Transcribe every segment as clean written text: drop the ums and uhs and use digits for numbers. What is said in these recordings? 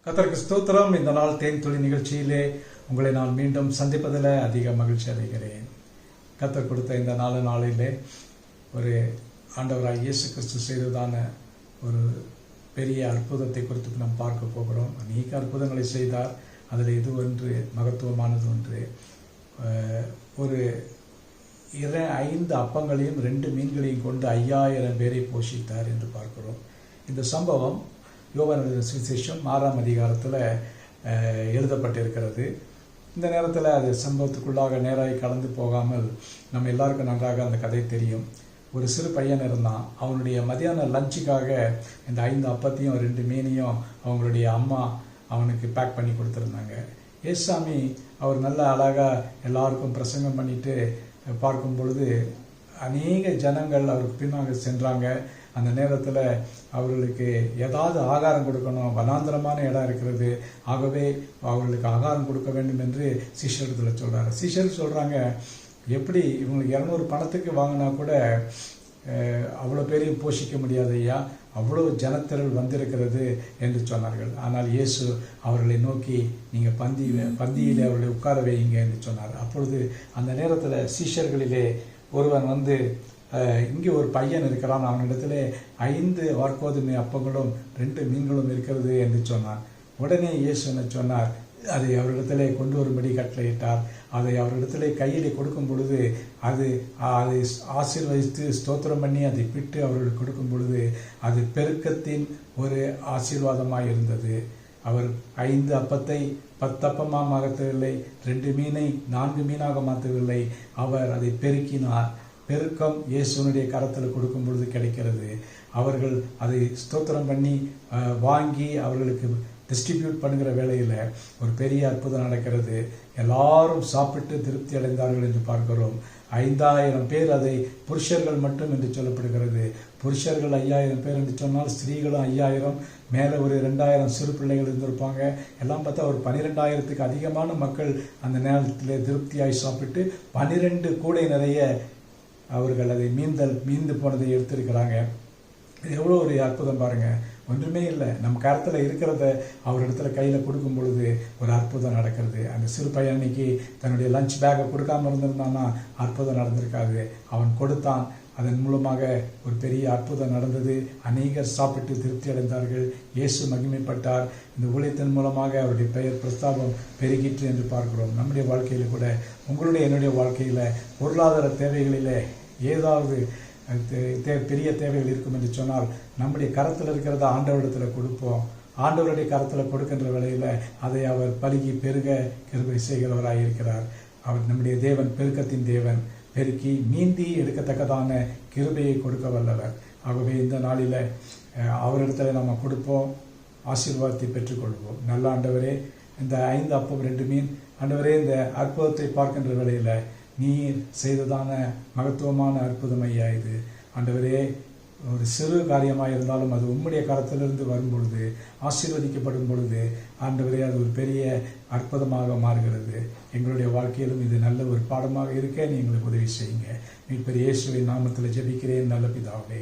கர்த்தருக்கு ஸ்தோத்திரம். இந்த நாள் தேன் துளி நிகழ்ச்சியிலே உங்களை நான் மீண்டும் சந்திப்பதில் அதிக மகிழ்ச்சி அடைகிறேன். கர்த்தர் கொடுத்த இந்த நாளிலே ஒரு ஆண்டவராக இயேசு கிறிஸ்து செய்ததான ஒரு பெரிய அற்புதத்தை குறித்து நாம் பார்க்க போகிறோம். அநேக அற்புதங்களை செய்தார். அதில் இது ஒன்று மகத்துவமானது ஒன்று. ஒரு 5 அப்பங்களையும் 2 மீன்களையும் கொண்டு 5000 பேரை போஷித்தார் என்று பார்க்கிறோம். இந்த சம்பவம் யோவான் சுவிசேஷம் 6ஆம் அதிகாரத்தில் எழுதப்பட்டிருக்கிறது. இந்த நேரத்தில் அது சம்பவத்துக்குள்ளாக நேராக கடந்து போகாமல் நம்ம எல்லாருக்கும் நன்றாக அந்த கதை தெரியும். ஒரு சிறு பையன் இருந்தான். அவனுடைய மதியான லஞ்சுக்காக இந்த 5 அப்பத்தையும் 2 மீனையும் அவங்களுடைய அம்மா அவனுக்கு பேக் பண்ணி கொடுத்துருந்தாங்க. ஏசாமி அவர் நல்ல அழகாக எல்லாருக்கும் பிரசங்கம் பண்ணிட்டு பார்க்கும் பொழுது அநேக ஜனங்கள் அவருக்கு பின்னாக சென்றாங்க. அந்த நேரத்தில் அவர்களுக்கு ஏதாவது ஆகாரம் கொடுக்கணும், வனாந்திரமான இடம் இருக்கிறது, ஆகவே அவர்களுக்கு ஆகாரம் கொடுக்க வேண்டும் என்று சிஷ்யத்தில் சொல்கிறார். சிஷ்யர் சொல்கிறாங்க, எப்படி இவங்களுக்கு 200 பணத்துக்கு வாங்கினா கூட அவ்வளோ பேரையும் போஷிக்க முடியாது ஐயா, அவ்வளோ ஜனத்திரள் வந்திருக்கிறது என்று சொன்னார்கள். ஆனால் இயேசு அவர்களை நோக்கி நீங்கள் பந்தியில் அவர்களை உட்கார வையுங்க என்று சொன்னார். அப்பொழுது அந்த நேரத்தில் சீஷர்களிலே ஒருவன் வந்து, இங்கே ஒரு பையன் இருக்கிறான், அவனிடத்தில் 5 வார்கோதுமை அப்பங்களும் 2 மீன்களும் இருக்கிறது என்று சொன்னான். உடனே இயேசு என்ன சொன்னார், அதை அவரிடத்திலே கொண்டு வரும்படி கட்டளையிட்டார். அதை அவரிடத்திலே கையிலே கொடுக்கும் பொழுது அதை ஆசீர்வதித்து ஸ்தோத்திரம் பண்ணி அதை பிட்டு அவர்களுக்கு கொடுக்கும் பொழுது அது பெருக்கத்தின் ஒரு ஆசீர்வாதமாக இருந்தது. அவர் 5 அப்பத்தை 10 அப்பமாக மாற்றவில்லை, 2 மீனை 4 மீனாக மாற்றவில்லை. அவர் அதை பெருக்கினார். பெருக்கம் இயேசுனுடைய கரத்தில் கொடுக்கும் பொழுது கிடைக்கிறது. அவர்கள் அதை ஸ்தோத்திரம் பண்ணி வாங்கி அவர்களுக்கு டிஸ்ட்ரிபியூட் பண்ணுகிற வேளையில் ஒரு பெரிய அற்புதம் நடக்கிறது. எல்லாரும் சாப்பிட்டு திருப்தி அடைந்தார்கள் என்று பார்க்கிறோம். 5000 பேர், அதை புருஷர்கள் மட்டும் என்று சொல்லப்படுகிறது. புருஷர்கள் 5000 பேர் என்று சொன்னால் ஸ்திரீகளும் 5000, மேலே ஒரு 2000 சிறு பிள்ளைகள் இருந்திருப்பாங்க. எல்லாம் பார்த்தா ஒரு 12000த்துக்கு அதிகமான மக்கள் அந்த நேரத்தில் திருப்தியாய் சாப்பிட்டு 12 கூடை நிறைய அவர்கள் அதை மீந்து போனதை எடுத்திருக்கிறாங்க. இது எவ்வளோ ஒரு அற்புதம் பாருங்கள். ஒன்றுமே இல்லை, நம்ம கரத்தில் இருக்கிறத அவரிடத்துல கையில் கொடுக்கும் பொழுது ஒரு அற்புதம் நடக்கிறது. அந்த சிறு பையன் அன்னைக்கு தன்னுடைய லஞ்ச் பேக்கை கொடுக்காமல் இருந்திருந்தான்னா அற்புதம் நடந்திருக்காது. அவன் கொடுத்தான். அதன் மூலமாக ஒரு பெரிய அற்புதம் நடந்தது. அநேகர் சாப்பிட்டு திருப்தி அடைந்தார்கள். இயேசு மகிமைப்பட்டார். இந்த ஊழியத்தின் மூலமாக அவருடைய பெயர் பிரஸ்தாபம் பெருகிற்று என்று பார்க்கிறோம். நம்முடைய வாழ்க்கையில் கூட, உங்களுடைய என்னுடைய வாழ்க்கையில் பொருளாதார தேவைகளில் ஏதாவது பெரிய தேவைகள் இருக்கும் என்று சொன்னால் நம்முடைய கரத்தில் இருக்கிறத ஆண்டவரிடத்தில் கொடுப்போம். ஆண்டவருடைய கரத்தில் கொடுக்கின்ற வேளையில் அதை அவர் பலுகி பெருக கிருபை செய்கிறவராக இருக்கிறார். அவர் நம்முடைய தேவன் பெருக்கத்தின் தேவன். பெருக்கி மீந்தி எடுக்கத்தக்கதான கிருபையை கொடுக்க வல்லவர். ஆகவே இந்த நாளில் அவரிடத்தில் நம்ம கொடுப்போம், ஆசீர்வாதத்தை பெற்றுக்கொள்வோம். நல்ல ஆண்டவரே, இந்த 5 அப்பம் 2 மீன், ஆண்டவரே, இந்த அற்புதத்தை பார்க்கின்ற வேளையில் நீர் செய்ததான மகத்துவமான அற்புதம் ஐயா இது. ஆண்டவரே, ஒரு சிறு காரியமாக இருந்தாலும் அது உம்முடைய கரத்திலிருந்து வரும் பொழுது, ஆசீர்வதிக்கப்படும் பொழுது, ஆண்டவரே, அது ஒரு பெரிய அற்புதமாக மாறுகிறது. எங்களுடைய வாழ்க்கையிலும் இது நல்ல ஒரு பாடமாக இருக்க எங்களுக்கு உதவி செய்யுங்க. மீட்பர் இயேசுவின் நாமத்தில் ஜெபிக்கிறேன் நல்ல பிதாவே.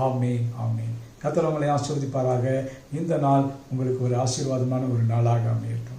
ஆமென், ஆமென். கர்த்தர் உங்களை ஆசீர்வதிப்பாராக. இந்த நாள் உங்களுக்கு ஒரு ஆசீர்வாதமான ஒரு நாளாக அமையட்டும்.